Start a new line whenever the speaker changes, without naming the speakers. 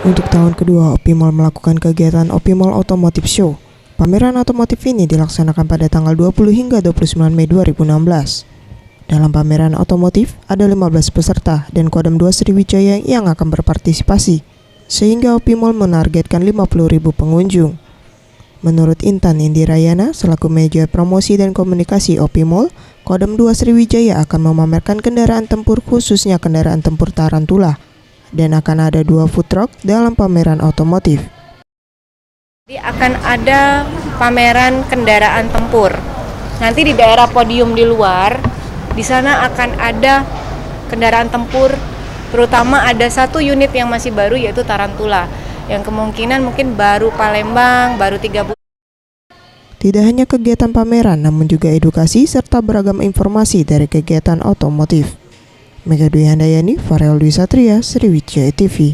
Untuk tahun kedua, Opimall melakukan kegiatan Opimall Automotive Show. Pameran otomotif ini dilaksanakan pada tanggal 20 hingga 29 Mei 2016. Dalam pameran otomotif, ada 15 peserta dan Kodam 2 Sriwijaya yang akan berpartisipasi, sehingga Opimall menargetkan 50.000 pengunjung. Menurut Intan Indirayana, selaku manajer promosi dan komunikasi Opimall, Kodam 2 Sriwijaya akan memamerkan kendaraan tempur khususnya kendaraan tempur Tarantula, dan akan ada 2 food truck dalam pameran otomotif.
Jadi akan ada pameran kendaraan tempur. Nanti di daerah podium di luar, di sana akan ada kendaraan tempur, terutama ada 1 unit yang masih baru yaitu Tarantula, yang kemungkinan mungkin baru Palembang, baru 3 bulan.
Tidak hanya kegiatan pameran, namun juga edukasi serta beragam informasi dari kegiatan otomotif. Mega Dwi Handayani, Farel Dwi Satria, Sriwijaya TV.